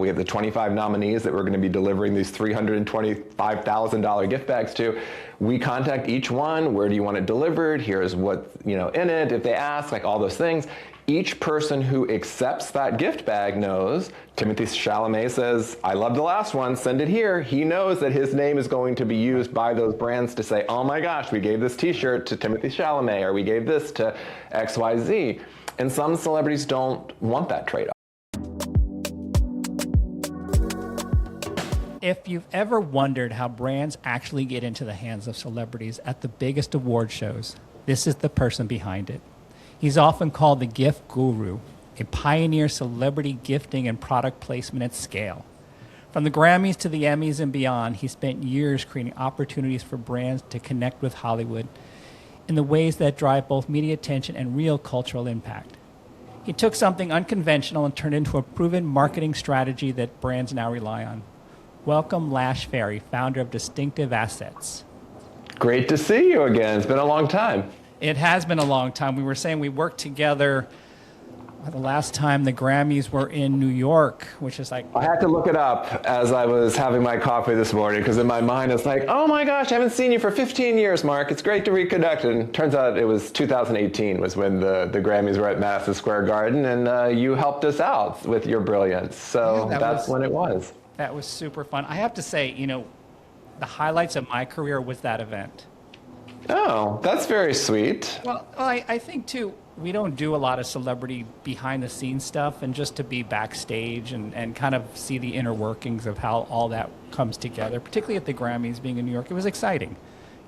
We have the 25 nominees that we're going to be delivering these $325,000 gift bags to. We contact each one. Where do you want it delivered? Here's what, in it. If they ask, like all those things. Each person who accepts that gift bag knows, Timothée Chalamet says, I love the last one, send it here. He knows that his name is going to be used by those brands to say, oh my gosh, we gave this t-shirt to Timothée Chalamet, or we gave this to XYZ. And some celebrities don't want that trade-off. If you've ever wondered how brands actually get into the hands of celebrities at the biggest award shows, this is the person behind it. He's often called the gift guru, a pioneer celebrity gifting and product placement at scale. From the Grammys to the Emmys and beyond, he spent years creating opportunities for brands to connect with Hollywood in the ways that drive both media attention and real cultural impact. He took something unconventional and turned it into a proven marketing strategy that brands now rely on. Welcome, Lash Fary, founder of Distinctive Assets. Great to see you again. It's been a long time. It has been a long time. We were saying we worked together the last time the Grammys were in New York, which is like... I had to look it up as I was having my coffee this morning, because in my mind it's like, oh my gosh, I haven't seen you for 15 years, Mark. It's great to reconnect. And turns out it was 2018 was when the Grammys were at Madison Square Garden, and you helped us out with your brilliance. So yeah, that's when it was. That was super fun. I have to say, the highlights of my career was that event. Oh, that's very sweet. Well, I think, too, we don't do a lot of celebrity behind-the-scenes stuff, and just to be backstage and kind of see the inner workings of how all that comes together, particularly at the Grammys being in New York, it was exciting.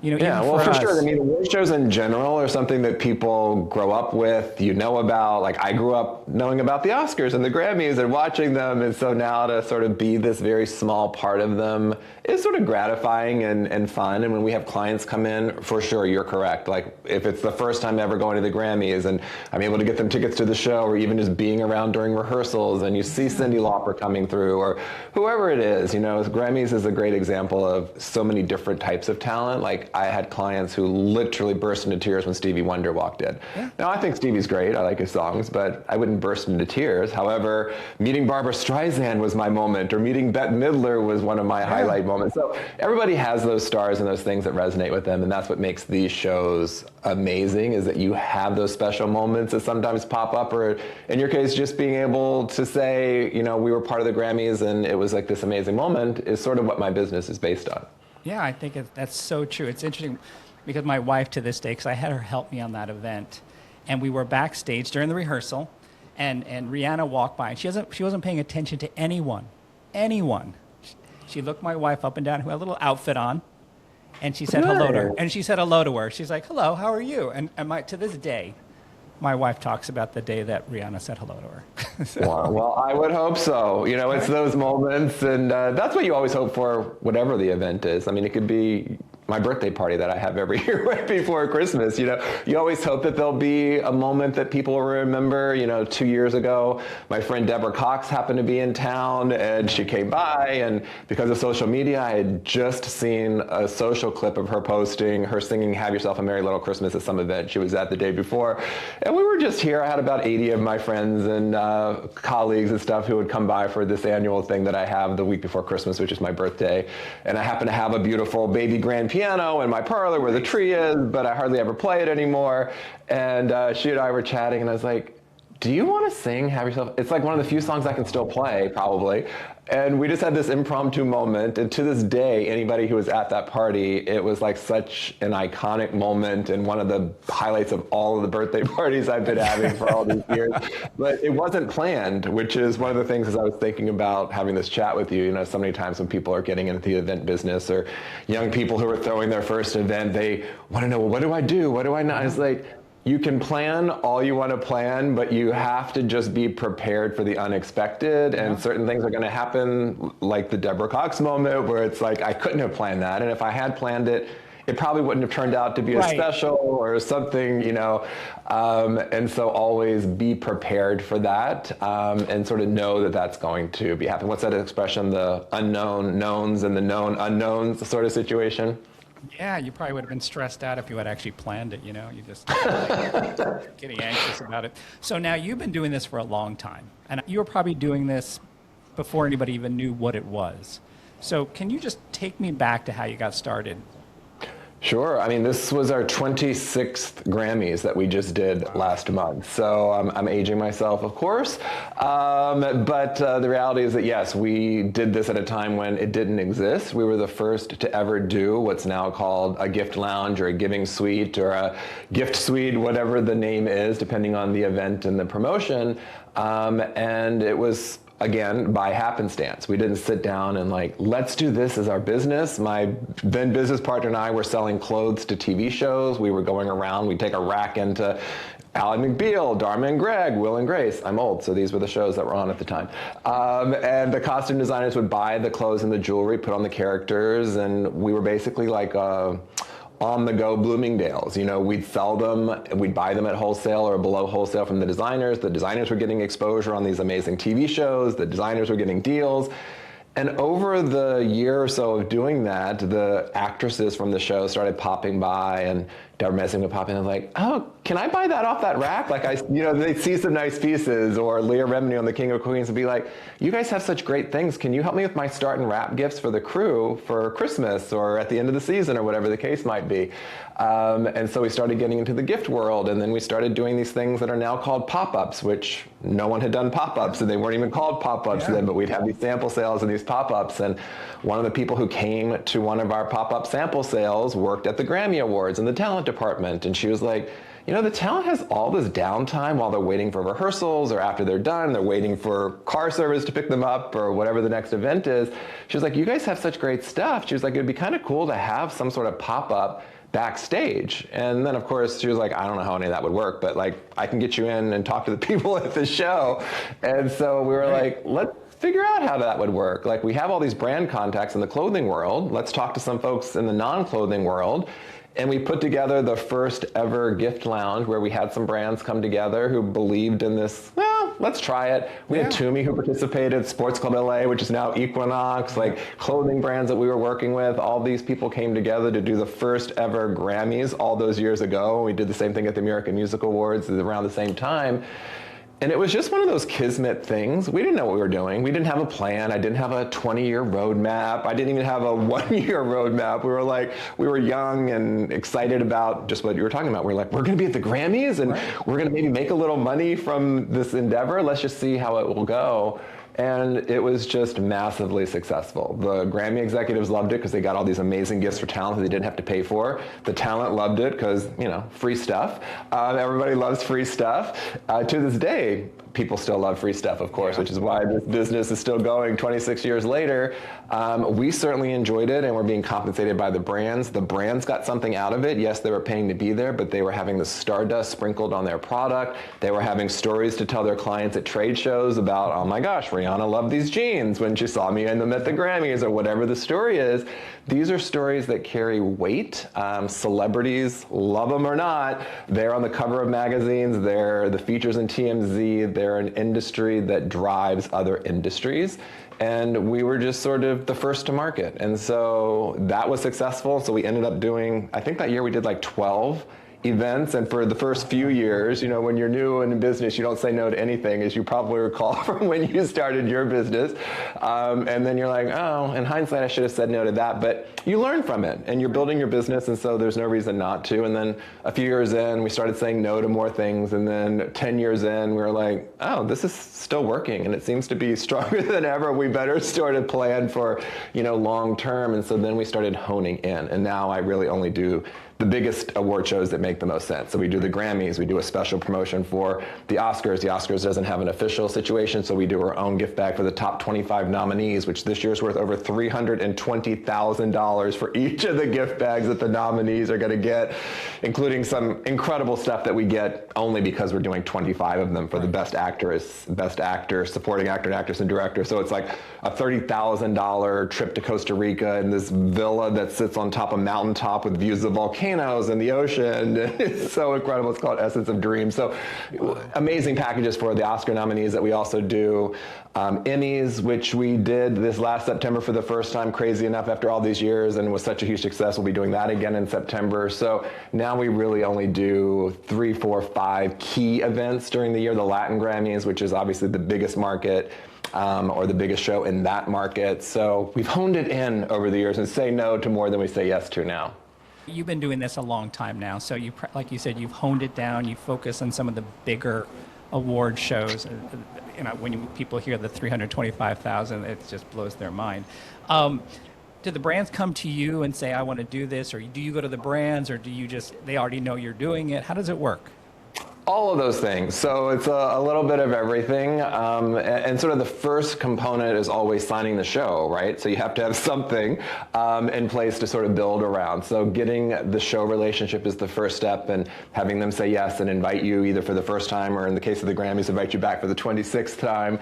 Yeah, well, for sure. I mean, award shows in general are something that people grow up with, about. Like, I grew up knowing about the Oscars and the Grammys and watching them, and so now to sort of be this very small part of them is sort of gratifying and fun. And when we have clients come in, for sure, you're correct. Like, if it's the first time ever going to the Grammys and I'm able to get them tickets to the show, or even just being around during rehearsals, and you see Cyndi Lauper coming through, or whoever it is, Grammys is a great example of so many different types of talent. Like, I had clients who literally burst into tears when Stevie Wonder walked in. Yeah. Now, I think Stevie's great. I like his songs, but I wouldn't burst into tears. However, meeting Barbara Streisand was my moment, or meeting Bette Midler was one of my highlight moments. So everybody has those stars and those things that resonate with them, and that's what makes these shows amazing, is that you have those special moments that sometimes pop up, or in your case, just being able to say, we were part of the Grammys and it was like this amazing moment is sort of what my business is based on. Yeah, I think that's so true. It's interesting because my wife, to this day, because I had her help me on that event, and we were backstage during the rehearsal, and Rihanna walked by, and she wasn't paying attention to anyone. She looked my wife up and down, who had a little outfit on, and she said hello to her. And she said hello to her. She's like, hello, how are you? And to this day, my wife talks about the day that Rihanna said hello to her. So. Well, I would hope so. It's those moments, and that's what you always hope for, whatever the event is. I mean, it could be my birthday party that I have every year right before Christmas. You always hope that there'll be a moment that people will remember. 2 years ago, my friend Deborah Cox happened to be in town, and she came by, and because of social media, I had just seen a social clip of her posting, her singing Have Yourself a Merry Little Christmas at some event she was at the day before. And we were just here. I had about 80 of my friends and colleagues and stuff who would come by for this annual thing that I have the week before Christmas, which is my birthday. And I happen to have a beautiful baby grand piano in my parlor where the tree is, but I hardly ever play it anymore. And she and I were chatting, and I was like, do you want to sing Have Yourself? It's like one of the few songs I can still play, probably. And we just had this impromptu moment. And to this day, anybody who was at that party, it was like such an iconic moment and one of the highlights of all of the birthday parties I've been having for all these years. But it wasn't planned, which is one of the things as I was thinking about having this chat with you. So many times when people are getting into the event business, or young people who are throwing their first event, they want to know, well, what do I do? What do I not? It's like, you can plan all you want to plan, but you have to just be prepared for the unexpected. And certain things are going to happen, like the Deborah Cox moment, where it's like, I couldn't have planned that. And if I had planned it, it probably wouldn't have turned out to be a special or something, and so always be prepared for that, and sort of know that that's going to be happening. What's that expression? The unknown knowns and the known unknowns sort of situation? Yeah, you probably would have been stressed out if you had actually planned it, you just getting anxious about it. So now you've been doing this for a long time, and you were probably doing this before anybody even knew what it was. So can you just take me back to how you got started? Sure. I mean, this was our 26th Grammys that we just did last month. So I'm aging myself, of course. But the reality is that, yes, we did this at a time when it didn't exist. We were the first to ever do what's now called a gift lounge or a giving suite or a gift suite, whatever the name is, depending on the event and the promotion. And it was, again, by happenstance. We didn't sit down and like, let's do this as our business. My then business partner and I were selling clothes to TV shows. We were going around, we'd take a rack into Ally McBeal, Dharma and Greg, Will and Grace. I'm old, so these were the shows that were on at the time. And the costume designers would buy the clothes and the jewelry, put on the characters, and we were basically like on-the-go Bloomingdale's. You know, we'd sell them, we'd buy them at wholesale or below wholesale from the designers. The designers were getting exposure on these amazing TV shows. The designers were getting deals. And over the year or so of doing that, the actresses from the show started popping by, and Deborah Messing would pop in and like, oh, can I buy that off that rack? Like, they'd see some nice pieces, or Leah Remini on The King of Queens would be like, you guys have such great things. Can you help me with my start and wrap gifts for the crew for Christmas or at the end of the season or whatever the case might be? And so we started getting into the gift world, and then we started doing these things that are now called pop-ups, which no one had done pop-ups, and they weren't even called pop-ups then, but we'd have these sample sales and these pop-ups. And one of the people who came to one of our pop-up sample sales worked at the Grammy Awards in the talent department, and she was like, you know, the talent has all this downtime while they're waiting for rehearsals or after they're done, they're waiting for car service to pick them up or whatever the next event is. She was like, you guys have such great stuff. She was like, it'd be kind of cool to have some sort of pop-up backstage. And then, of course, she was like, I don't know how any of that would work, but like, I can get you in and talk to the people at the show. And so we were like, let's figure out how that would work. Like, we have all these brand contacts in the clothing world. Let's talk to some folks in the non-clothing world. And we put together the first ever gift lounge where we had some brands come together who believed in this, well, let's try it. We had Toomey who participated, Sports Club LA, which is now Equinox, like clothing brands that we were working with. All these people came together to do the first ever Grammys all those years ago. We did the same thing at the American Music Awards around the same time. And it was just one of those kismet things. We didn't know what we were doing. We didn't have a plan. I didn't have a 20-year roadmap. I didn't even have a 1-year roadmap. We were young and excited about just what you were talking about. We're like, we're going to be at the Grammys, and we're going to maybe make a little money from this endeavor. Let's just see how it will go. And it was just massively successful. The Grammy executives loved it because they got all these amazing gifts for talent that they didn't have to pay for. The talent loved it because, you know, free stuff. Everybody loves free stuff. To this day, people still love free stuff, of course, which is why this business is still going 26 years later. We certainly enjoyed it, and we're being compensated by the brands. The brands got something out of it. Yes, they were paying to be there, but they were having the stardust sprinkled on their product. They were having stories to tell their clients at trade shows about, oh my gosh, Rihanna loved these jeans when she saw me in them at the Grammys, or whatever the story is. These are stories that carry weight. Celebrities, love them or not, they're on the cover of magazines, they're the features in TMZ, they're an industry that drives other industries. And we were just sort of the first to market. And so that was successful. So we ended up doing, I think that year we did like 12 events. And for the first few years, you know, when you're new in business, you don't say no to anything, as you probably recall from when you started your business. And then you're like, oh, in hindsight, I should have said no to that. But you learn from it, and you're building your business, and so there's no reason not to. And then a few years in, we started saying no to more things. And then 10 years in, we were like, oh, this is still working, and it seems to be stronger than ever. We better sort of plan for, you know, long term. And so then we started honing in. And now I really only do the biggest award shows that make the most sense. So we do the Grammys, we do a special promotion for the Oscars. The Oscars doesn't have an official situation, so we do our own gift bag for the top 25 nominees, which this year's worth over $320,000 for each of the gift bags that the nominees are going to get, including some incredible stuff that we get only because we're doing 25 of them for the best actress, best actor, supporting actor and actress and director. So it's like a $30,000 trip to Costa Rica in this villa that sits on top of a mountaintop with views of volcanoes volcanoes and the ocean. It's so incredible. It's called Essence of Dreams. So amazing packages for the Oscar nominees that we also do. Emmys, which we did this last September for the first time, crazy enough, after all these years, and was such a huge success. We'll be doing that again in September. So now we really only do 3, 4, 5 key events during the year. The Latin Grammys, which is obviously the biggest market, or the biggest show in that market. So we've honed it in over the years and say no to more than we say yes to now. You've been doing this a long time now, so you, like you said, you've honed it down. You focus on some of the bigger award shows. When people hear the 325,000, it just blows their mind. Do the brands come to you and say, I want to do this, or do you go to the brands, or do you just, they already know you're doing it? How does it work? All of those things. So it's a little bit of everything. And sort of the first component is always signing the show, right? So you have to have something in place to sort of build around. So getting the show relationship is the first step, and having them say yes and invite you either for the first time, or in the case of the Grammys, invite you back for the 26th time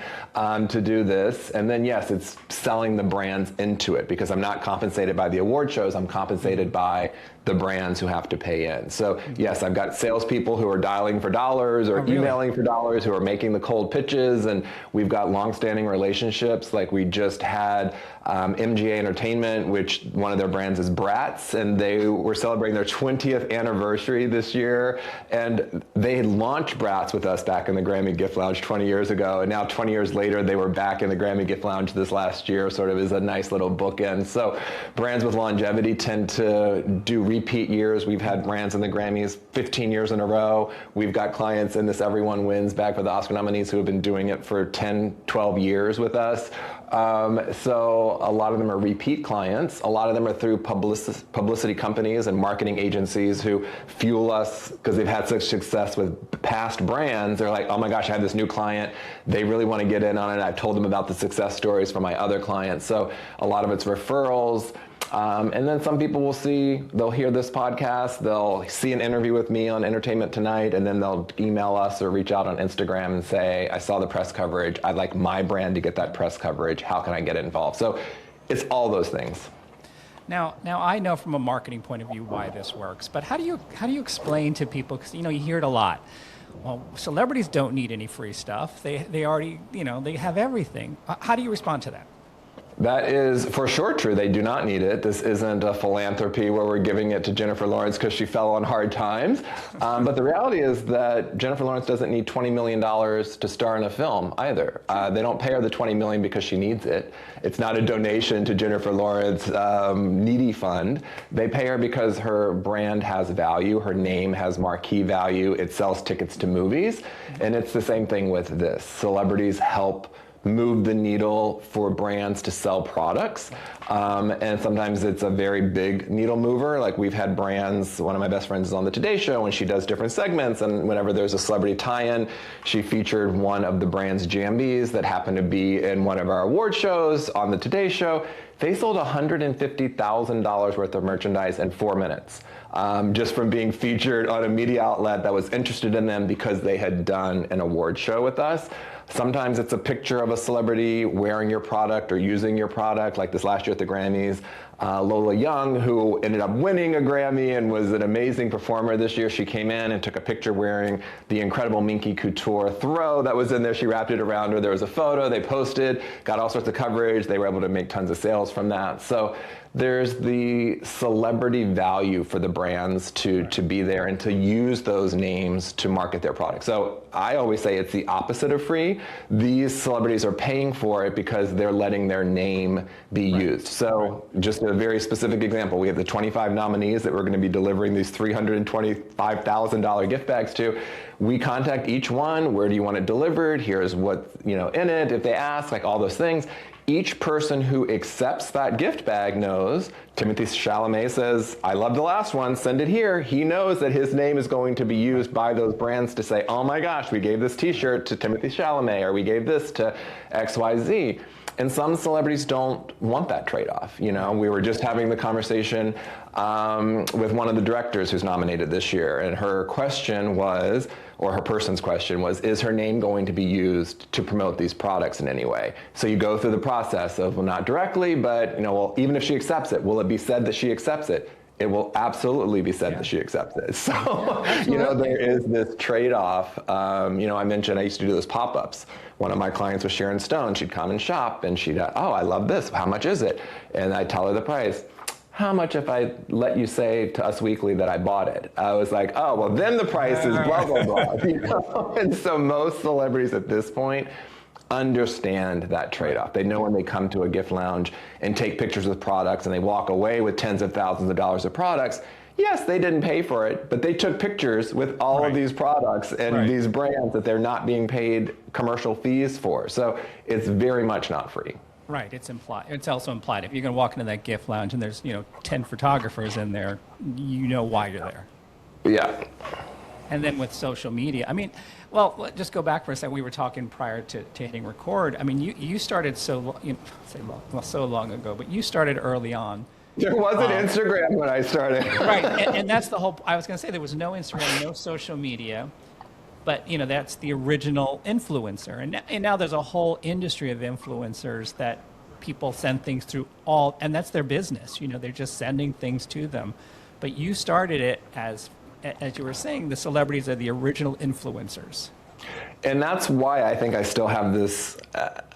to do this. And then yes, it's selling the brands into it, because I'm not compensated by the award shows, I'm compensated by the brands who have to pay in. So yes, I've got salespeople who are dialing for dollars or emailing for dollars, who are making the cold pitches, and we've got long-standing relationships. Like we just had MGA Entertainment, which one of their brands is Bratz, and they were celebrating their 20th anniversary this year, and they had launched Bratz with us back in the Grammy Gift Lounge 20 years ago, and now 20 years later they were back in the Grammy Gift Lounge this last year, sort of as a nice little bookend. So brands with longevity tend to do repeat years. We've had brands in the Grammys 15 years in a row. We've got clients in this Everyone Wins back for the Oscar nominees who have been doing it for 10, 12 years with us. So a lot of them are repeat clients. A lot of them are through publicity companies and marketing agencies who fuel us because they've had such success with past brands. They're like, oh my gosh, I have this new client. They really want to get in on it. I've told them about the success stories from my other clients. So a lot of it's referrals. And then some people they'll hear this podcast, they'll see an interview with me on Entertainment Tonight, and then they'll email us or reach out on Instagram and say, I saw the press coverage, I'd like my brand to get that press coverage, how can I get involved? So it's all those things. Now I know from a marketing point of view why this works, but how do you explain to people, because you hear it a lot, well, celebrities don't need any free stuff, they already, they have everything. How do you respond to that? That is for sure true. They do not need it. This isn't a philanthropy where we're giving it to Jennifer Lawrence because she fell on hard times. But the reality is that Jennifer Lawrence doesn't need $20 million to star in a film either. They don't pay her the $20 million because she needs it. It's not a donation to Jennifer Lawrence needy fund. They pay her because her brand has value. Her name has marquee value. It sells tickets to movies. And it's the same thing with this. Celebrities help move the needle for brands to sell products. And sometimes it's a very big needle mover. Like we've had brands, one of my best friends is on the Today Show and she does different segments, and whenever there's a celebrity tie-in, she featured one of the brand's GMBs that happened to be in one of our award shows on the Today Show. They sold $150,000 worth of merchandise in 4 minutes. Just from being featured on a media outlet that was interested in them because they had done an award show with us. Sometimes it's a picture of a celebrity wearing your product or using your product, like this last year at the Grammys. Lola Young, who ended up winning a Grammy and was an amazing performer this year, she came in and took a picture wearing the incredible Minky Couture throw that was in there. She wrapped it around her. There was a photo they posted, got all sorts of coverage. They were able to make tons of sales from that. So there's the celebrity value for the brands to be there and to use those names to market their products. So I always say it's the opposite of free. These celebrities are paying for it because they're letting their name be used. So just a very specific example, we have the 25 nominees that we're going to be delivering these $325,000 gift bags to. We contact each one, where do you want it delivered? Here's what, in it, if they ask, like all those things. Each person who accepts that gift bag knows, Timothée Chalamet says, I love the last one, send it here. He knows that his name is going to be used by those brands to say, oh my gosh, we gave this t-shirt to Timothée Chalamet, or we gave this to XYZ. And some celebrities don't want that trade-off. We were just having the conversation with one of the directors who's nominated this year, and her question was, or her person's question was, is her name going to be used to promote these products in any way? So you go through the process of, well, not directly, but well, even if she accepts it, will it be said that she accepts it? it will absolutely be said that she accepts it. So, there is this trade-off. I mentioned I used to do those pop-ups. One of my clients was Sharon Stone. She'd come and shop, and she'd, oh, I love this. How much is it? And I'd tell her the price. How much if I let you say to Us Weekly that I bought it? I was like, oh, well, then the price is blah, blah, blah. And so most celebrities at this point understand that trade-off. They know when they come to a gift lounge and take pictures with products and they walk away with tens of thousands of dollars of products, yes, they didn't pay for it, but they took pictures with all of these products and these brands that they're not being paid commercial fees for. So it's very much not free. Right, it's implied. It's also implied. If you're going to walk into that gift lounge and there's 10 photographers in there, you know why you're there. Yeah. And then with social media, well, just go back for a second. We were talking prior to hitting record. You started so long ago, but you started early on. There wasn't Instagram when I started. Right, and that's the whole. I was going to say there was no Instagram, no social media. But, that's the original influencer. And now there's a whole industry of influencers that people send things through and that's their business. They're just sending things to them. But you started it as you were saying, the celebrities are the original influencers. And that's why I think I still have this,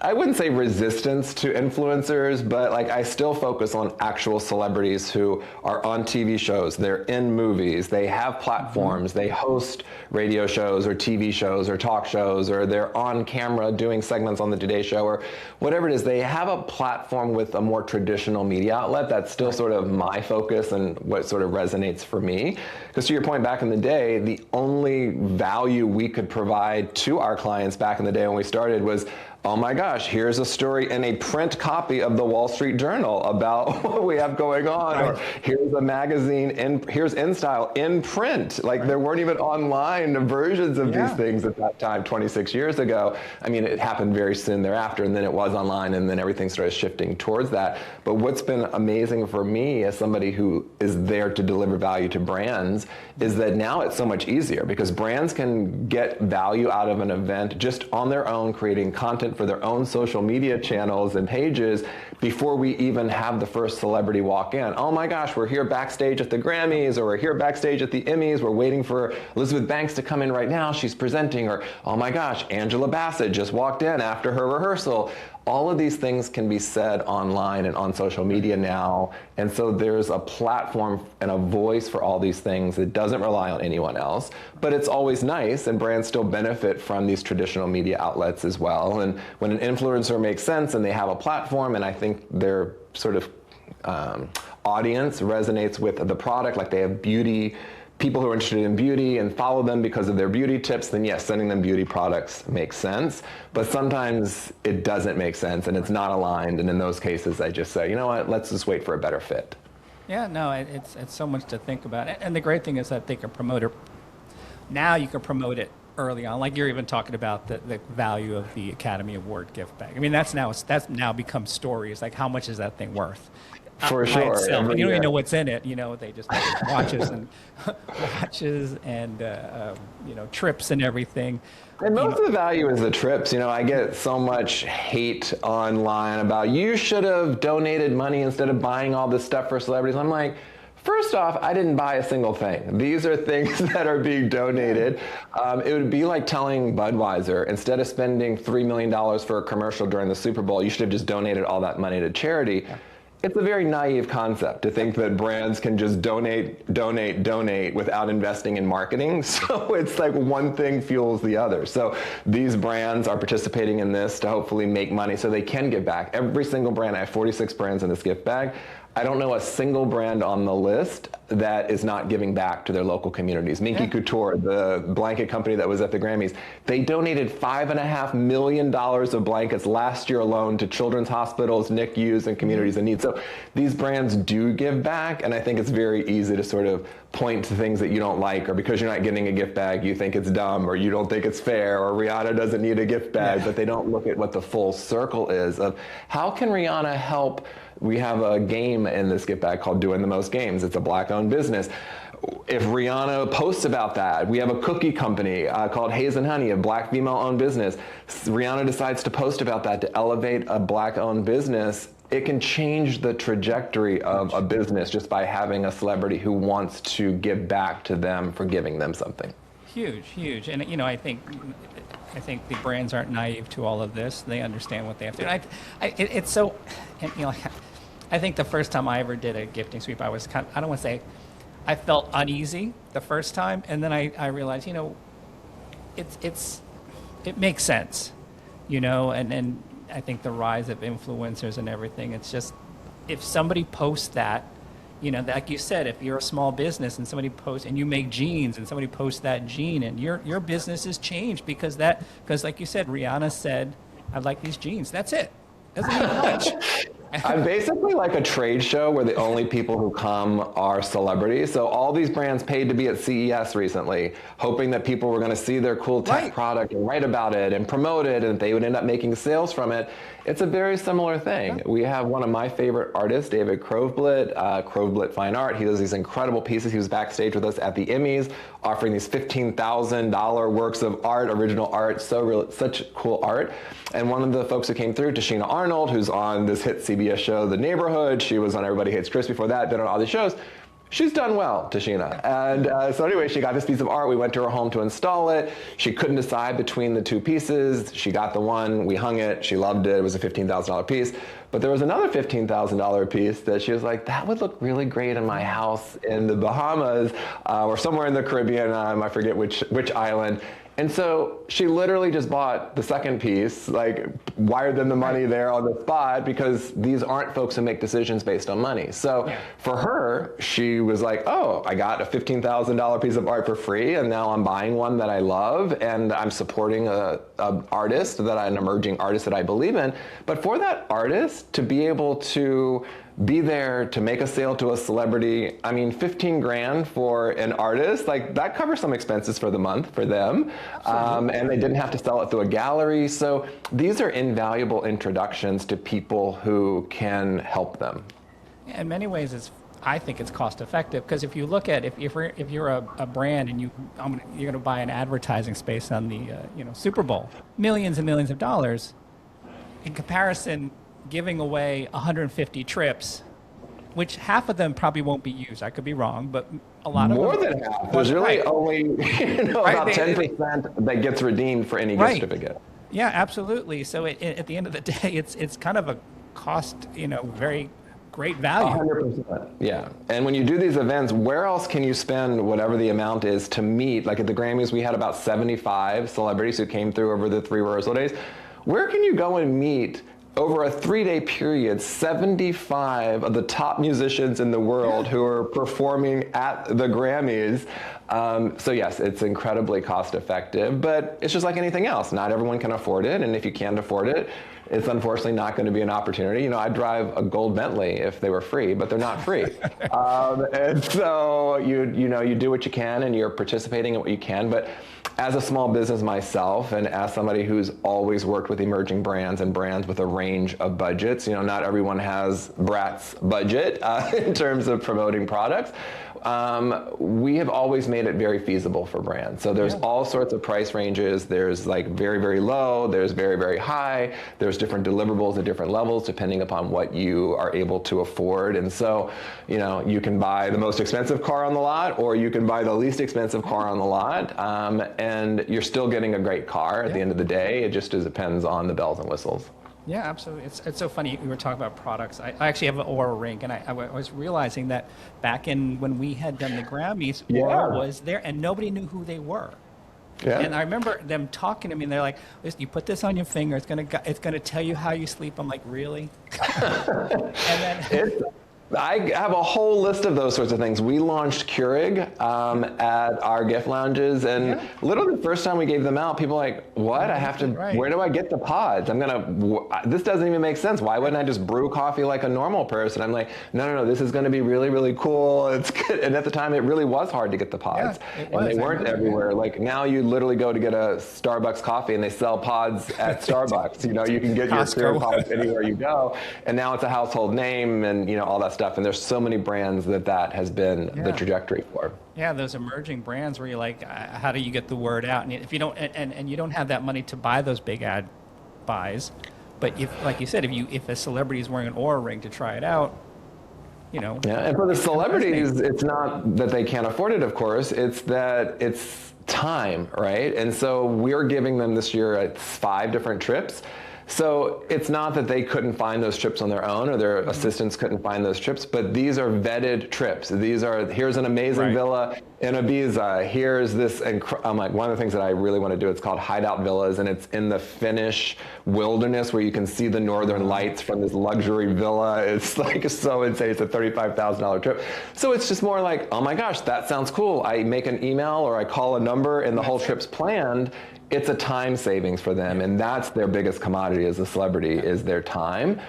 I wouldn't say resistance to influencers, but I still focus on actual celebrities who are on TV shows, they're in movies, they have platforms, they host radio shows or TV shows or talk shows, or they're on camera doing segments on the Today Show or whatever it is. They have a platform with a more traditional media outlet. That's still sort of my focus and what sort of resonates for me. Because to your point, back in the day, the only value we could provide to our clients back in the day when we started was, oh my gosh, here's a story in a print copy of the Wall Street Journal about what we have going on, or here's a magazine, here's InStyle in print. There weren't even online versions of these things at that time, 26 years ago. It happened very soon thereafter, and then it was online, and then everything started shifting towards that. But what's been amazing for me as somebody who is there to deliver value to brands is that now it's so much easier, because brands can get value out of an event just on their own, creating content for their own social media channels and pages before we even have the first celebrity walk in. Oh my gosh, we're here backstage at the Grammys, or we're here backstage at the Emmys, we're waiting for Elizabeth Banks to come in right now, she's presenting, or oh my gosh, Angela Bassett just walked in after her rehearsal. All of these things can be said online and on social media now, and so there's a platform and a voice for all these things that doesn't rely on anyone else, but it's always nice, and brands still benefit from these traditional media outlets as well. And when an influencer makes sense and they have a platform, and I think their sort of audience resonates with the product, like they have people who are interested in beauty and follow them because of their beauty tips, then yes, sending them beauty products makes sense. But sometimes it doesn't make sense and it's not aligned. And in those cases, I just say, you know what, let's just wait for a better fit. Yeah, no, it's so much to think about. And the great thing is that they can promote it. Now you can promote it early on. Like you're even talking about the value of the Academy Award gift bag. that's now become stories. Like, how much is that thing worth? For sure. And you don't even know what's in it. They just watches and trips and everything. And most of the value is the trips. I get so much hate online about, you should have donated money instead of buying all this stuff for celebrities. I'm like, first off, I didn't buy a single thing. These are things that are being donated. It would be like telling Budweiser, instead of spending $3 million for a commercial during the Super Bowl, you should have just donated all that money to charity. Yeah. It's a very naive concept to think that brands can just donate without investing in marketing. So it's like one thing fuels the other. So these brands are participating in this to hopefully make money so they can give back. Every single brand, I have 46 brands in this gift bag. I don't know a single brand on the list that is not giving back to their local communities. Minky Couture, the blanket company that was at the Grammys, they donated $5.5 million of blankets last year alone to children's hospitals, NICUs, and communities in need. So these brands do give back, and I think it's very easy to sort of point to things that you don't like, or because you're not getting a gift bag, you think it's dumb, or you don't think it's fair, or Rihanna doesn't need a gift bag, but they don't look at what the full circle is of how can Rihanna help. We have a game in this gift bag called Doing the Most Games. It's a Black-owned business. if Rihanna posts about that, we have a cookie company called Haze and Honey, a black female-owned business. Rihanna decides to post about that to elevate a black-owned business. It can change the trajectory of a business just by having a celebrity who wants to give back to them for giving them something. Huge. And, you know, I think the brands aren't naive to all of this. They understand what they have to do. It's so, and, you know, I think the first time I ever did a gifting sweep, I was I don't want to say, I felt uneasy the first time. And then I realized, you know, it makes sense, you know, and I think the rise of influencers and everything, it's just, if somebody posts that, you know, like you said, if you're a small business and somebody posts, and you make jeans and somebody posts that jean, and your business is changed because like you said, Rihanna said, "I like these jeans." That's it. Doesn't mean much. I'm basically like a trade show where the only people who come are celebrities. So all these brands paid to be at CES recently, hoping that people were going to see their cool tech product and write about it and promote it, and they would end up making sales from it. It's a very similar thing. We have one of my favorite artists, David Krovblit, Krovblit Fine Art. He does these incredible pieces. He was backstage with us at the Emmys, offering these $15,000 works of art, original art, such cool art. And one of the folks who came through, Tashina Arnold, who's on this hit CBS show, The Neighborhood. She was on Everybody Hates Chris before that, been on all these shows. She's done well, Tashina. And so anyway, she got this piece of art. We went to her home to install it. She couldn't decide between the two pieces. She got the one, we hung it, she loved it. It was a $15,000 piece. But there was another $15,000 piece that she was like, that would look really great in my house in the Bahamas or somewhere in the Caribbean. I forget which island. And so she literally just bought the second piece, like wired them the money there on the spot, because these aren't folks who make decisions based on money. So for her, she was like, oh, I got a $15,000 piece of art for free, and now I'm buying one that I love, and I'm supporting an emerging artist that I believe in. But for that artist to be able to be there to make a sale to a celebrity, I mean, 15 grand for an artist, like that covers some expenses for the month for them. And they didn't have to sell it through a gallery. So these are invaluable introductions to people who can help them. In many ways, I think it's cost effective, because if you look at, if you're a brand and you're going to buy an advertising space on the Super Bowl, millions and millions of dollars, in comparison, giving away 150 trips, which half of them probably won't be used. I could be wrong, but a lot of them. More than half. There's really only about 10% that gets redeemed for any gift certificate. Yeah, absolutely. So at the end of the day, it's kind of a cost, very great value. 100%. Yeah. And when you do these events, where else can you spend whatever the amount is to meet? Like at the Grammys, we had about 75 celebrities who came through over the 3 rehearsal days. Where can you go and meet over a 3-day period 75 of the top musicians in the world who are performing at the Grammys? So yes, it's incredibly cost effective, but it's just like anything else. Not everyone can afford it, and if you can't afford it, it's unfortunately not going to be an opportunity. I'd drive a gold Bentley if they were free, but they're not free. And so you do what you can, and you're participating in what you can. But as a small business myself, and as somebody who's always worked with emerging brands and brands with a range of budgets, not everyone has Brat's budget in terms of promoting products. We have always made it very feasible for brands. So there's all sorts of price ranges. There's like very, very low. There's very, very high. There's different deliverables at different levels depending upon what you are able to afford. And so, you can buy the most expensive car on the lot, or you can buy the least expensive car on the lot, and you're still getting a great car at the end of the day. It just depends on the bells and whistles. Yeah, absolutely. It's so funny. We were talking about products. I actually have an Aura ring, and I was realizing that back when we had done the Grammys, Aura was there, and nobody knew who they were. Yeah. And I remember them talking to me, and they're like, "Listen, you put this on your finger. It's gonna tell you how you sleep." I'm like, "Really?" And then I have a whole list of those sorts of things. We launched Keurig at our gift lounges, and literally the first time we gave them out, people were like, what? I have to, where do I get the pods? This doesn't even make sense. Why wouldn't I just brew coffee like a normal person? I'm like, no, this is going to be really, really cool. It's good. And at the time, it really was hard to get the pods. And they weren't everywhere. Like now you literally go to get a Starbucks coffee and they sell pods at Starbucks. You can get your Keurig pods anywhere you go. And now it's a household name and all that stuff, and there's so many brands that has been the trajectory for. Yeah, those emerging brands where you're like, how do you get the word out? And if you don't, and you don't have that money to buy those big ad buys, but if, like you said, if a celebrity is wearing an Oura ring to try it out, you know. Yeah, and for the celebrities, it's not that they can't afford it, of course. It's that it's time, right? And so we're giving them this year 5 different trips. So it's not that they couldn't find those trips on their own or their assistants couldn't find those trips, but these are vetted trips. Here's an amazing villa in Ibiza. Here's this, I'm like, one of the things that I really want to do, it's called Hideout Villas, and it's in the Finnish wilderness where you can see the northern lights from this luxury villa. It's like so insane. It's a $35,000 trip. So it's just more like, oh my gosh, that sounds cool. I make an email or I call a number and the whole trip's planned. It's a time savings for them, and that's their biggest commodity as a celebrity is their time.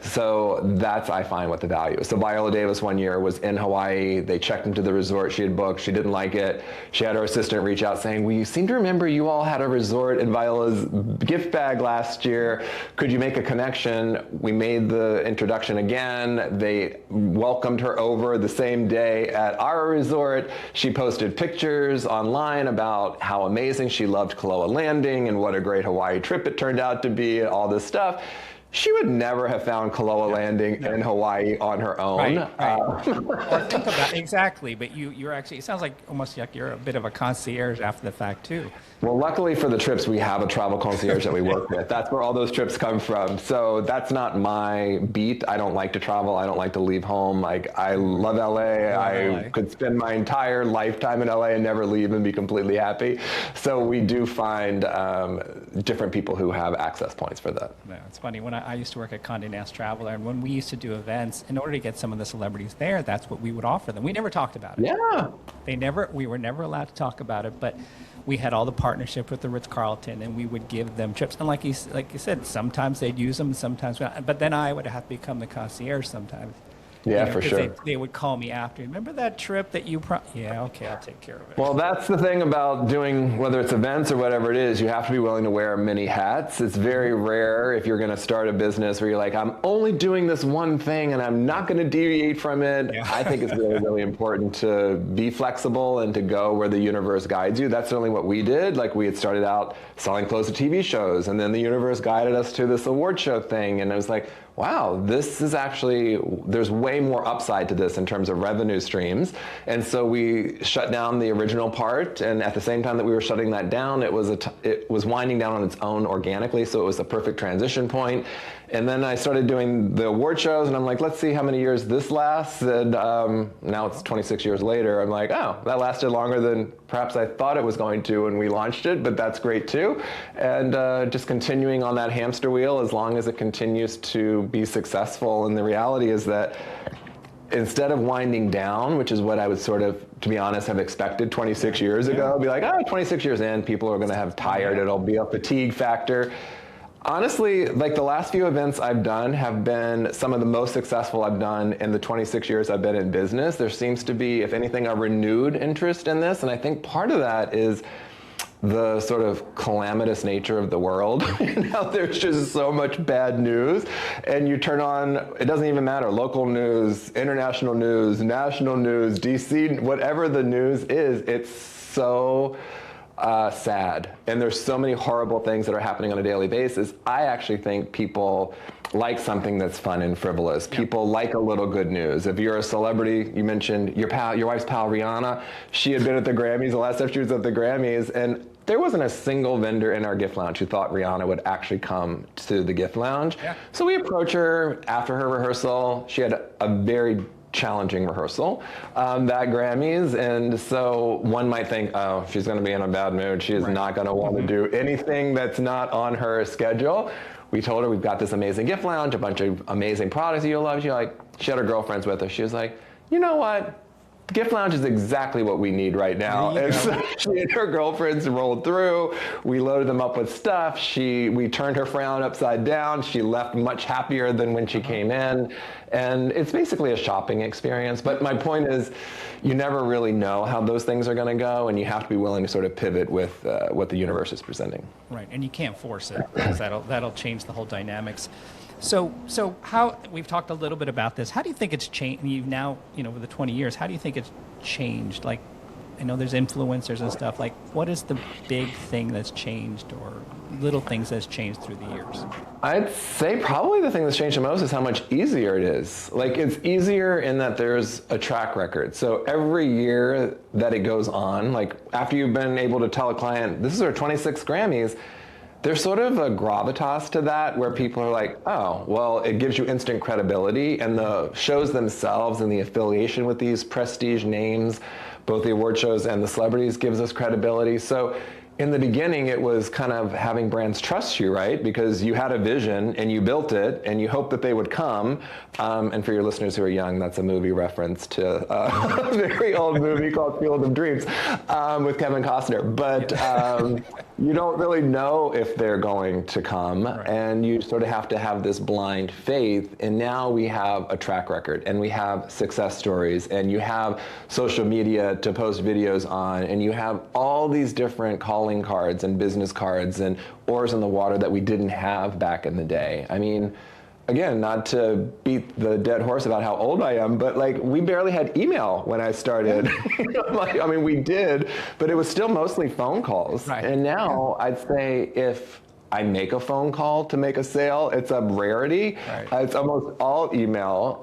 So that's, I find, what the value is. So Viola Davis one year was in Hawaii. They checked into the resort she had booked. She didn't like it. She had her assistant reach out saying, well, you seem to remember you all had a resort in Viola's gift bag last year. Could you make a connection? We made the introduction again. They welcomed her over the same day at our resort. She posted pictures online about how amazing she loved Kaloa Landing and what a great Hawaii trip it turned out to be, all this stuff. She would never have found Kaloa Landing in Hawaii on her own. Or think about exactly, but you're actually, it sounds like almost like you're a bit of a concierge after the fact too. Well, luckily for the trips, we have a travel concierge that we work with. That's where all those trips come from. So that's not my beat. I don't like to travel. I don't like to leave home. Like, I love LA. I could spend my entire lifetime in LA and never leave and be completely happy. So we do find different people who have access points for that. Yeah, it's funny. When I used to work at Condé Nast Traveler, and when we used to do events, in order to get some of the celebrities there, that's what we would offer them. We never talked about it. Yeah. We were never allowed to talk about it, but we had all the partnership with the Ritz-Carlton, and we would give them trips. And like you said, sometimes they'd use them, sometimes not. But then I would have to become the concierge sometimes. Yeah, for sure. They would call me after. Remember that trip that you yeah, okay, I'll take care of it. Well, that's the thing about doing, whether it's events or whatever it is, you have to be willing to wear many hats. It's very rare if you're going to start a business where you're like, I'm only doing this one thing and I'm not going to deviate from it. Yeah. I think it's really, really important to be flexible and to go where the universe guides you. That's certainly what we did. Like, we had started out selling clothes to TV shows, and then the universe guided us to this award show thing, and it was like, wow, this is actually, there's way more upside to this in terms of revenue streams. And so we shut down the original part, and at the same time that we were shutting that down, it was winding down on its own organically, so it was the perfect transition point. And then I started doing the award shows, and I'm like, let's see how many years this lasts. And now it's 26 years later. I'm like, oh, that lasted longer than perhaps I thought it was going to when we launched it, but that's great too. And just continuing on that hamster wheel as long as it continues to be successful. And the reality is that instead of winding down, which is what I would sort of, to be honest, have expected 26 years ago, be like, oh, 26 years in, people are going to have tired. It'll be a fatigue factor. Honestly, like, the last few events I've done have been some of the most successful I've done in the 26 years I've been in business. There seems to be, if anything, a renewed interest in this. And I think part of that is the sort of calamitous nature of the world. Now there's just so much bad news, and you turn on, it doesn't even matter, local news, international news, national news, DC, whatever the news is, it's so sad. And there's so many horrible things that are happening on a daily basis. I actually think people like something that's fun and frivolous. People like a little good news. If you're a celebrity, you mentioned your wife's pal Rihanna. She had been at the Grammys, the last time she was at the Grammys, and there wasn't a single vendor in our gift lounge who thought Rihanna would actually come to the gift lounge. Yeah. So we approached her after her rehearsal. She had a very challenging rehearsal, that Grammys, and so one might think, oh, she's going to be in a bad mood. She is not going to want to do anything that's not on her schedule. We told her we've got this amazing gift lounge, a bunch of amazing products you'll love. She had her girlfriends with her. She was like, you know what? Gift lounge is exactly what we need right now. And so she and her girlfriends rolled through. We loaded them up with stuff. We turned her frown upside down. She left much happier than when she came in. And it's basically a shopping experience. But my point is, you never really know how those things are going to go, and you have to be willing to sort of pivot with what the universe is presenting. Right, and you can't force it, because that'll change the whole dynamics. So how we've talked a little bit about this. How do you think it's changed? You've now, over the 20 years, how do you think it's changed? Like, I know there's influencers and stuff. Like, what is the big thing that's changed, or little things that's changed through the years? I'd say probably the thing that's changed the most is how much easier it is. Like, it's easier in that there's a track record. So every year that it goes on, like after you've been able to tell a client, this is our 26th Grammys, there's sort of a gravitas to that where people are like, oh, well, it gives you instant credibility, and the shows themselves and the affiliation with these prestige names, both the award shows and the celebrities, gives us credibility. So in the beginning, it was kind of having brands trust you, right? Because you had a vision and you built it and you hoped that they would come. And for your listeners who are young, that's a movie reference to a very old movie called Field of Dreams with Kevin Costner. But you don't really know if they're going to come, right. And you sort of have to have this blind faith. And now we have a track record, and we have success stories, and you have social media to post videos on, and you have all these different calling cards and business cards and oars in the water that we didn't have back in the day. I mean, again, not to beat the dead horse about how old I am, but like, we barely had email when I started. Like, I mean, we did, but it was still mostly phone calls. Right. And now I'd say if I make a phone call to make a sale, it's a rarity. Right. It's almost all email.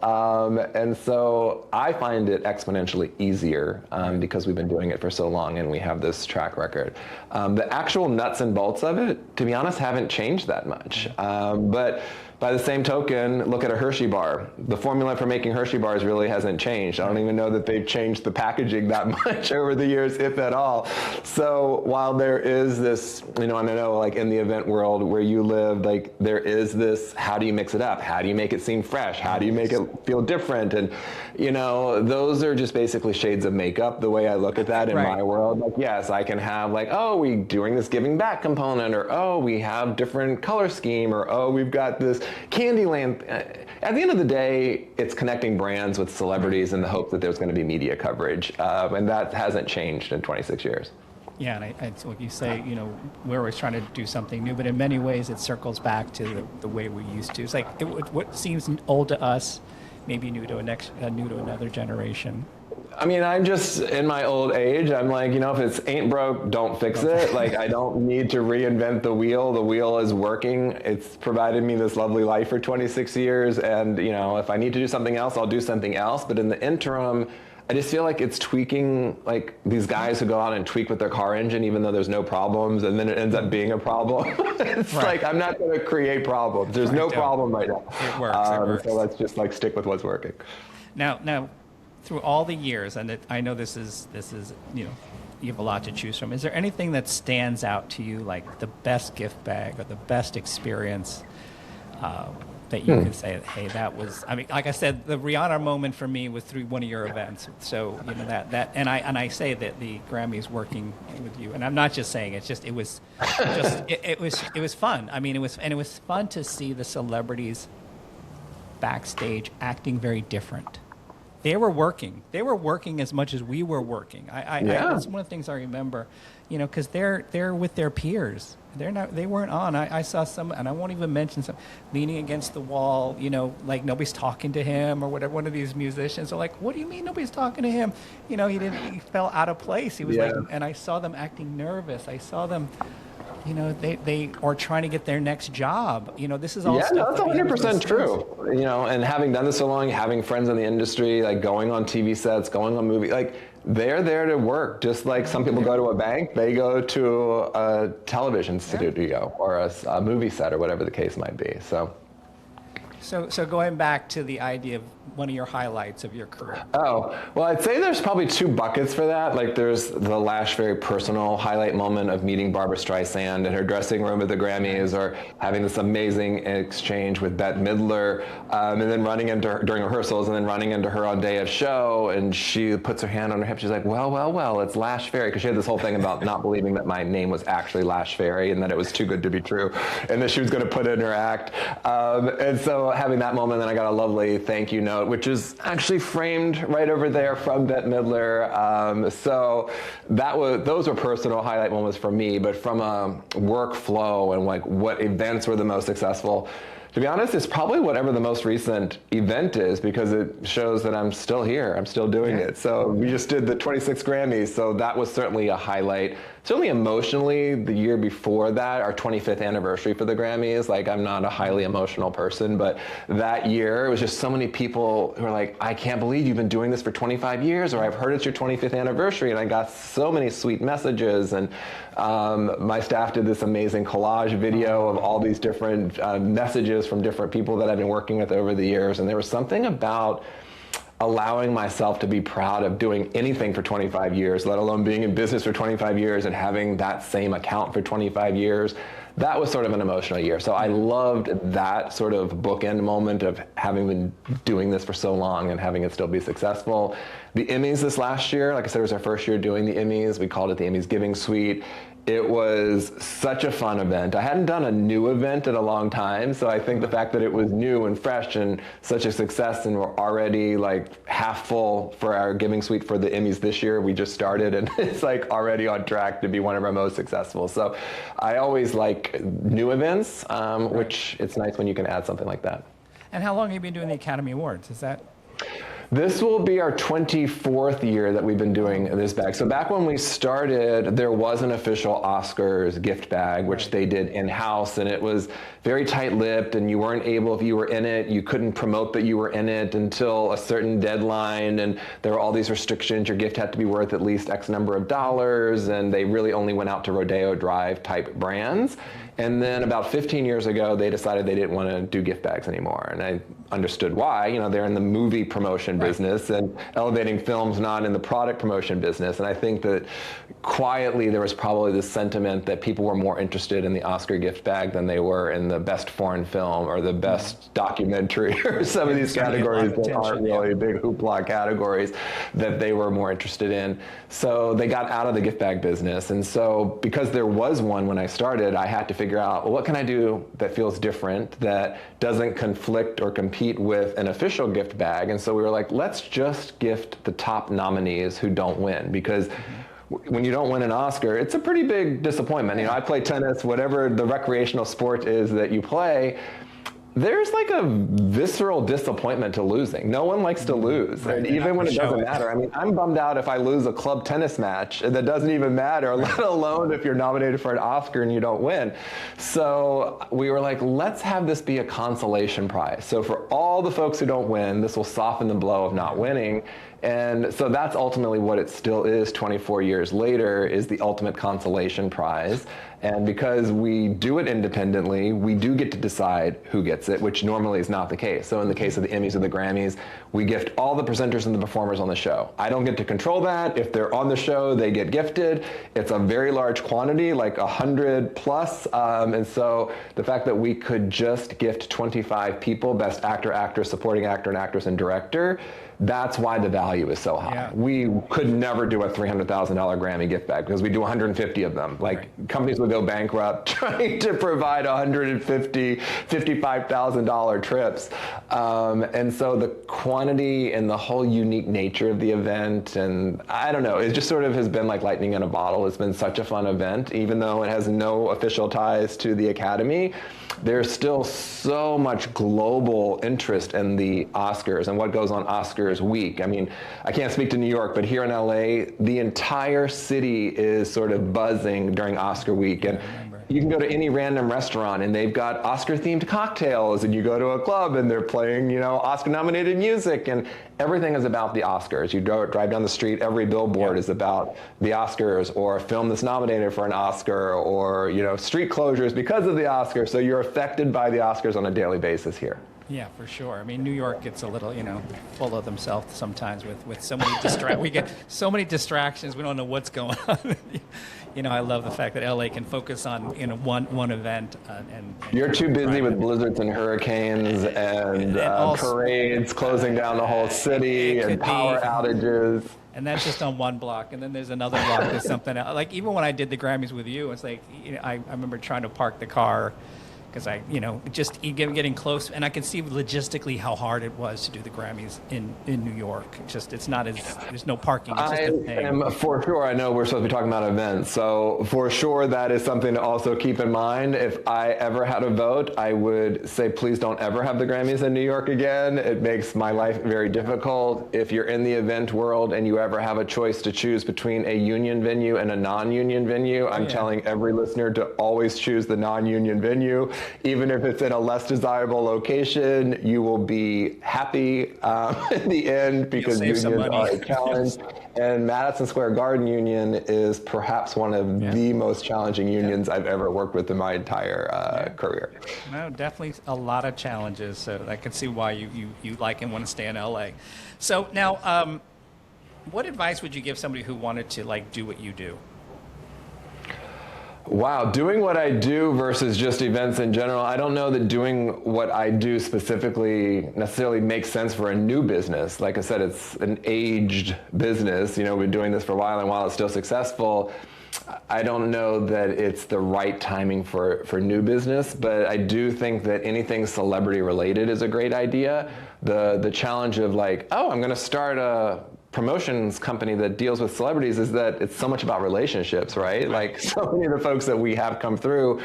And so I find it exponentially easier because we've been doing it for so long and we have this track record. The actual nuts and bolts of it, to be honest, haven't changed that much. But by the same token, look at a Hershey bar. The formula for making Hershey bars really hasn't changed. I don't even know that they've changed the packaging that much over the years, if at all. So while there is this, and I know like in the event world where you live, like there is this, how do you mix it up? How do you make it seem fresh? How do you make it feel different? And those are just basically shades of makeup, the way I look at that in my world. Like, yes, I can have like, oh, we doing this giving back component, or oh, we have different color scheme, or oh, we've got this Candyland. At the end of the day, it's connecting brands with celebrities in the hope that there's going to be media coverage, and that hasn't changed in 26 years. Yeah, and like you say, we're always trying to do something new, but in many ways it circles back to the way we used to. It's like what seems old to us, maybe new to another generation. I mean, I'm just in my old age. I'm like, if it's ain't broke, don't fix it. Like, I don't need to reinvent the wheel. The wheel is working. It's provided me this lovely life for 26 years. And, if I need to do something else, I'll do something else. But in the interim, I just feel like it's tweaking, like these guys who go out and tweak with their car engine, even though there's no problems, and then it ends up being a problem. It's like, I'm not going to create problems. There's no problem right now. It works. So let's just like stick with what's working. Now, through all the years, and I know this is you have a lot to choose from. Is there anything that stands out to you, like the best gift bag or the best experience that you could say, hey, that was? I mean, like I said, the Rihanna moment for me was through one of your events. So that, and I say that the Grammys working with you, and I'm not just saying it was fun. I mean, it was fun to see the celebrities backstage acting very different. They were working as much as we were working. That's one of the things I remember, because they're with their peers. They weren't on. I saw some, and I won't even mention some, leaning against the wall, like nobody's talking to him or whatever. One of these musicians are like, what do you mean nobody's talking to him? He fell out of place. He was like, and I saw them acting nervous. I saw them, they are trying to get their next job. This is all stuff. That's 100% true. And having done this so long, having friends in the industry, like going on TV sets, going on movies, like they're there to work. Just like some people go to a bank, they go to a television studio or a movie set or whatever the case might be. So going back to the idea of one of your highlights of your career. Oh, well, I'd say there's probably two buckets for that. Like there's the Lash Fary personal highlight moment of meeting Barbra Streisand in her dressing room at the Grammys, or having this amazing exchange with Bette Midler, and then running into her during rehearsals, and then running into her on day of show, and she puts her hand on her hip. She's like, well, it's Lash Fary, because she had this whole thing about not believing that my name was actually Lash Fary and that it was too good to be true, and that she was going to put it in her act. And so having that moment, then I got a lovely thank you note, which is actually framed right over there from Bette Midler. So those were personal highlight moments for me, but from a workflow and like what events were the most successful, To be honest, it's probably whatever the most recent event is, because it shows that I'm still here. I'm still doing it. So we just did the 26th Grammys, so that was certainly a highlight. Certainly emotionally, the year before that, our 25th anniversary for the Grammys, like, I'm not a highly emotional person, but that year, it was just so many people who were like, I can't believe you've been doing this for 25 years, or I've heard it's your 25th anniversary, and I got so many sweet messages. And my staff did this amazing collage video of all these different messages from different people that I've been working with over the years. And there was something about allowing myself to be proud of doing anything for 25 years, let alone being in business for 25 years and having that same account for 25 years. That was sort of an emotional year. So I loved that sort of bookend moment of having been doing this for so long and having it still be successful. The Emmys this last year, like I said, it was our first year doing the Emmys. We called it the Emmys Giving Suite. It was such a fun event. I hadn't done a new event in a long time, so I think the fact that it was new and fresh and such a success, and we're already like half full for our Giving Suite for the Emmys this year. We just started, and it's like already on track to be one of our most successful. So I always like new events, which it's nice when you can add something like that. And how long have you been doing the Academy Awards? Is that? This will be our 24th year that we've been doing this bag. So back when we started, there was an official Oscars gift bag, which they did in-house, and it was very tight-lipped, and you weren't able, if you were in it, you couldn't promote that you were in it until a certain deadline, and there were all these restrictions. Your gift had to be worth at least X number of dollars, and they really only went out to Rodeo Drive type brands. And then about 15 years ago, they decided they didn't want to do gift bags anymore. And I understood why. You know, they're in the movie promotion business, and elevating films not in the product promotion business. And I think that quietly there was probably this sentiment that people were more interested in the Oscar gift bag than they were in the best foreign film or the best documentary or some of these categories that aren't really big hoopla categories that they were more interested in. So they got out of the gift bag business. And so because there was one when I started, I had to figure out, well, what can I do that feels different, that doesn't conflict or compete with an official gift bag? And so we were like, let's just gift the top nominees who don't win, because when you don't win an Oscar, it's a pretty big disappointment. You know, I play tennis, whatever the recreational sport is that you play, there's like a visceral disappointment to losing. No one likes to lose. And even when it doesn't matter. I mean, I'm bummed out if I lose a club tennis match that doesn't even matter, let alone if you're nominated for an Oscar and you don't win. So we were like, let's have this be a consolation prize. So for all the folks who don't win, this will soften the blow of not winning. And so that's ultimately what it still is 24 years later, is the ultimate consolation prize. And because we do it independently, we do get to decide who gets it, which normally is not the case. So in the case of the Emmys or the Grammys, we gift all the presenters and the performers on the show. I don't get to control that. If they're on the show, they get gifted. It's a very large quantity, like 100 plus. And so the fact that we could just gift 25 people, best actor, actress, supporting actor, and actress, and director, that's why the value is so high. Yeah. We could never do a $300,000 Grammy gift bag because we do 150 of them. Like, companies would go bankrupt trying to provide 150, $55,000 trips. And so the quantity and the whole unique nature of the event, and I don't know, it just sort of has been like lightning in a bottle. It's been such a fun event, even though it has no official ties to the Academy. There's still so much global interest in the Oscars and what goes on Oscars week. I mean, I can't speak to New York, but here in LA, the entire city is sort of buzzing during Oscar week. And you can go to any random restaurant and they've got Oscar-themed cocktails, and you go to a club and they're playing, you know, Oscar-nominated music, and everything is about the Oscars. You drive down the street, every billboard is about the Oscars, or a film that's nominated for an Oscar, or, you know, street closures because of the Oscars. So you're affected by the Oscars on a daily basis here. Yeah, for sure. I mean, New York gets a little, you know, full of themselves sometimes with so many we get so many distractions. We don't know what's going on. You know, I love the fact that LA can focus on, you know, one event. And you're too busy with blizzards and hurricanes and parades closing down the whole city and power outages. And that's just on one block. And then there's another block that's something else. Like, even when I did the Grammys with you, it's like, you know, I remember trying to park the car because just getting close, and I can see logistically how hard it was to do the Grammys in New York. It's not as, there's no parking. It's just a thing. Am for sure. I know we're supposed to be talking about events, so for sure that is something to also keep in mind. If I ever had a vote, I would say please don't ever have the Grammys in New York again. It makes my life very difficult. If you're in the event world and you ever have a choice to choose between a union venue and a non-union venue, I'm telling every listener to always choose the non-union venue. Even if it's in a less desirable location, you will be happy in the end, because unions are a challenge. And Madison Square Garden Union is perhaps one of the most challenging unions I've ever worked with in my entire career. No, definitely a lot of challenges. So I can see why you like and want to stay in LA. So now, what advice would you give somebody who wanted to do what you do? Wow, doing what I do versus just events in general, I don't know that doing what I do specifically necessarily makes sense for a new business. Like I said, it's an aged business. We've been doing this for a while, and while it's still successful, I don't know that it's the right timing for new business, but I do think that anything celebrity related is a great idea. The challenge of I'm going to start a promotions company that deals with celebrities is that it's so much about relationships, right? Like, so many of the folks that we have come through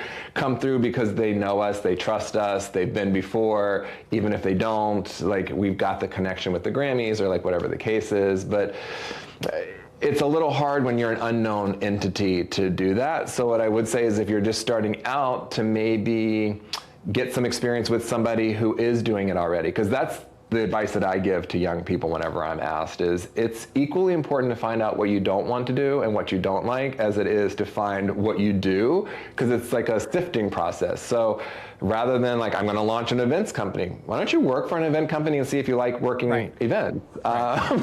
because they know us, they trust us, they've been before. Even if they don't, we've got the connection with the Grammys or whatever the case is. But it's a little hard when you're an unknown entity to do that. So what I would say is, if you're just starting out, to maybe get some experience with somebody who is doing it already, because that's the advice that I give to young people whenever I'm asked is, it's equally important to find out what you don't want to do and what you don't like as it is to find what you do, because it's like a sifting process. So rather than I'm going to launch an events company, why don't you work for an event company and see if you like working events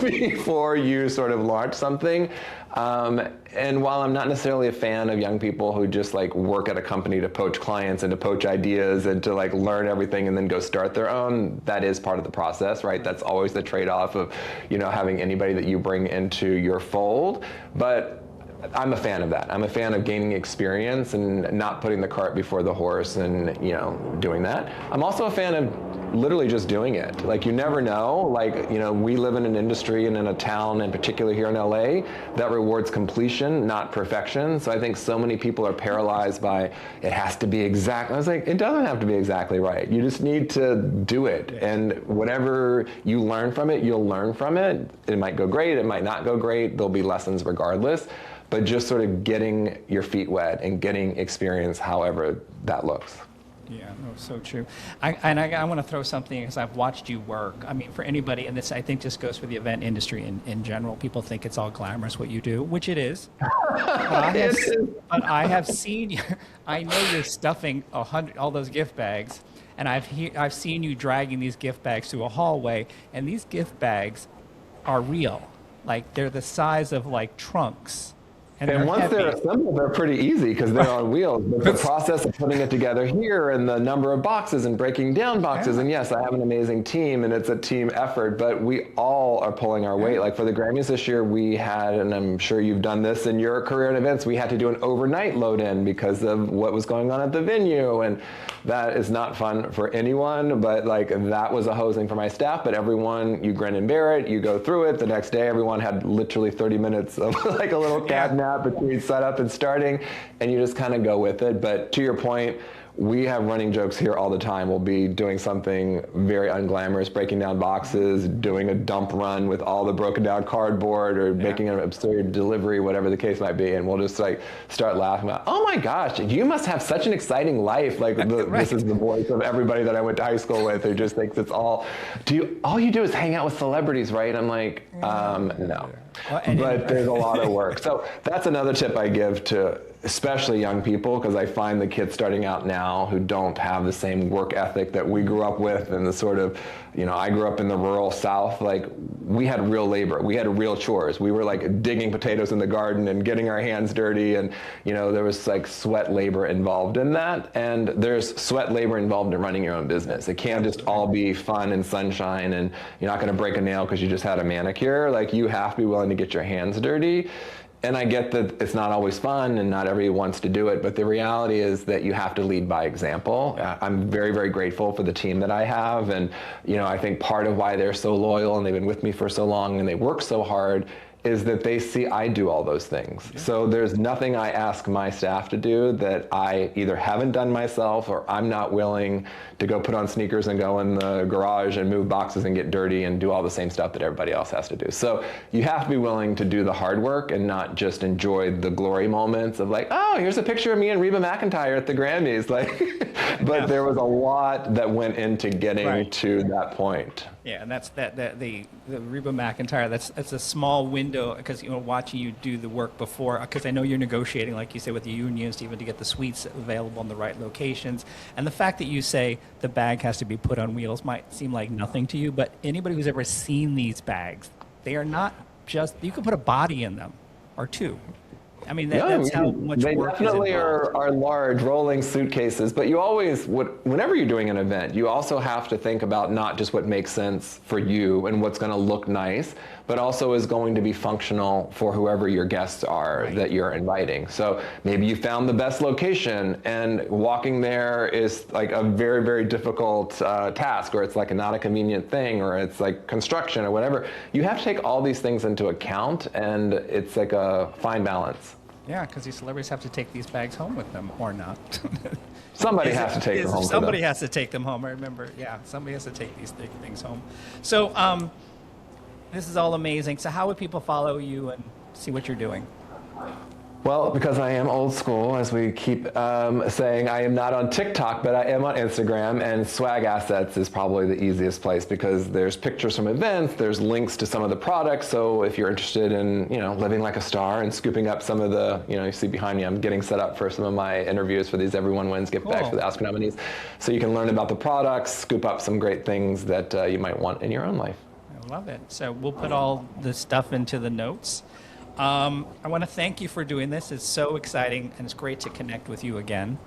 before you sort of launch something. And while I'm not necessarily a fan of young people who just work at a company to poach clients and to poach ideas and to learn everything and then go start their own, that is part of the process, right? That's always the trade-off of, having anybody that you bring into your fold. But I'm a fan of that. I'm a fan of gaining experience and not putting the cart before the horse and, doing that. I'm also a fan of literally just doing it. You never know. We live in an industry and in a town, in particular here in LA, that rewards completion, not perfection. So I think so many people are paralyzed by, it has to be exact. I was like, it doesn't have to be exactly right. You just need to do it. And whatever you learn from it, you'll learn from it. It might go great. It might not go great. There'll be lessons regardless. But just sort of getting your feet wet and getting experience however that looks. Yeah, no, so true. I want to throw something, because I've watched you work. I mean, for anybody, and this I think just goes for the event industry in general, people think it's all glamorous what you do, which it is. But I have seen you, I know you're stuffing all those gift bags, and I've seen you dragging these gift bags through a hallway, and these gift bags are real. They're the size of trunks. And once they're assembled, they're pretty easy because they're on wheels. But the process of putting it together here, and the number of boxes and breaking down boxes, and yes, I have an amazing team, and it's a team effort, but we all are pulling our weight. For the Grammys this year, we had, and I'm sure you've done this in your career in events, we had to do an overnight load in because of what was going on at the venue, and that is not fun for anyone, but that was a hosing for my staff. But everyone, you grin and bear it, you go through it. The next day, everyone had literally 30 minutes of a little cat nap between setup and starting, and you just kind of go with it. But to your point, we have running jokes here all the time. We'll be doing something very unglamorous, breaking down boxes, doing a dump run with all the broken down cardboard, or making an absurd delivery, whatever the case might be, and we'll just start laughing about, oh my gosh, you must have such an exciting life. This is the voice of everybody that I went to high school with who just thinks it's all you do is hang out with celebrities, right? I'm like, no. But there's a lot of work. So that's another tip I give to especially young people, because I find the kids starting out now who don't have the same work ethic that we grew up with, and the sort of, I grew up in the rural South, we had real labor, we had real chores. We were digging potatoes in the garden and getting our hands dirty, and there was sweat labor involved in that, and there's sweat labor involved in running your own business. It can't just all be fun and sunshine, and you're not going to break a nail because you just had a manicure. You have to be willing to get your hands dirty. And I get that it's not always fun and not everyone wants to do it, but the reality is that you have to lead by example. I'm very, very grateful for the team that I have. And, I think part of why they're so loyal and they've been with me for so long and they work so hard is that they see I do all those things. Yeah. So there's nothing I ask my staff to do that I either haven't done myself or I'm not willing to go put on sneakers and go in the garage and move boxes and get dirty and do all the same stuff that everybody else has to do. So you have to be willing to do the hard work and not just enjoy the glory moments of like, oh, here's a picture of me and Reba McEntire at the Grammys. But there was a lot that went into getting to that point. Yeah, and that's the Reba McEntire. That's a small window because watching you do the work before, because I know you're negotiating, like you say, with the unions even to get the suites available in the right locations. And the fact that you say the bag has to be put on wheels might seem like nothing to you, but anybody who's ever seen these bags, they are not just, you can put a body in them or two. I mean, that's how much they work definitely is involved. are large rolling suitcases, but you always, whenever you're doing an event, you also have to think about not just what makes sense for you and what's going to look nice, but also is going to be functional for whoever your guests are that you're inviting. So maybe you found the best location and walking there is like a very, very difficult task, or it's like not a convenient thing, or it's like construction or whatever. You have to take all these things into account, and it's like a fine balance. Yeah, because these celebrities have to take these bags home with them, or not. Somebody has to take them home. Somebody has to take them home. I remember, somebody has to take these things home. So this is all amazing. So how would people follow you and see what you're doing? Well, because I am old school, as we keep saying, I am not on TikTok, but I am on Instagram, and Swag Assets is probably the easiest place because there's pictures from events, there's links to some of the products, so if you're interested in, living like a star and scooping up some of the, you see behind me, I'm getting set up for some of my interviews for these Everyone Wins gift bags for the Oscar nominees, so you can learn about the products, scoop up some great things that you might want in your own life. I love it. So we'll put all the stuff into the notes. I want to thank you for doing this. It's so exciting, and it's great to connect with you again.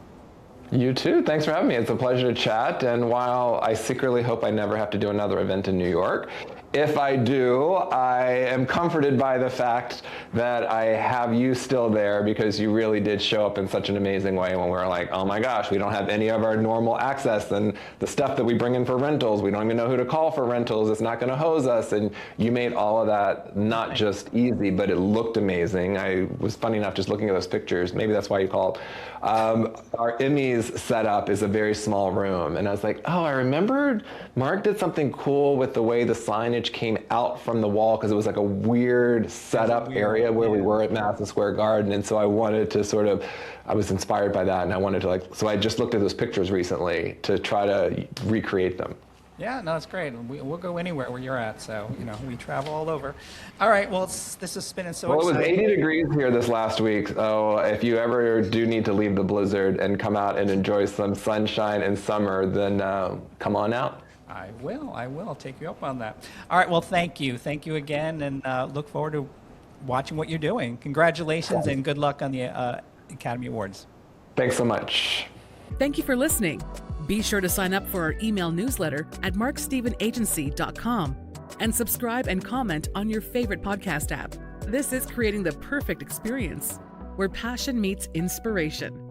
You too. Thanks for having me. It's a pleasure to chat. And while I secretly hope I never have to do another event in New York, if I do, I am comforted by the fact that I have you still there because you really did show up in such an amazing way when we were like, oh my gosh, we don't have any of our normal access and the stuff that we bring in for rentals. We don't even know who to call for rentals. It's not going to hose us. And you made all of that not just easy, but it looked amazing. I was funny enough just looking at those pictures. Maybe that's why you called. Our Emmys setup is a very small room. And I was like, oh, I remembered Mark did something cool with the way the signage came out from the wall because it was like a weird setup area where we were at Madison Square Garden. And so I wanted to I was inspired by that, and I wanted to so I just looked at those pictures recently to try to recreate them. Yeah, no, it's great. We'll go anywhere where you're at, so, we travel all over. All right, well, this has been so exciting. Well, it was 80 degrees here this last week, so if you ever do need to leave the blizzard and come out and enjoy some sunshine and summer, then come on out. I will take you up on that. All right, well, thank you. Thank you again, and look forward to watching what you're doing. Congratulations, and good luck on the Academy Awards. Thanks so much. Thank you for listening. Be sure to sign up for our email newsletter at markstevanagency.com and subscribe and comment on your favorite podcast app. This is creating the perfect experience where passion meets inspiration.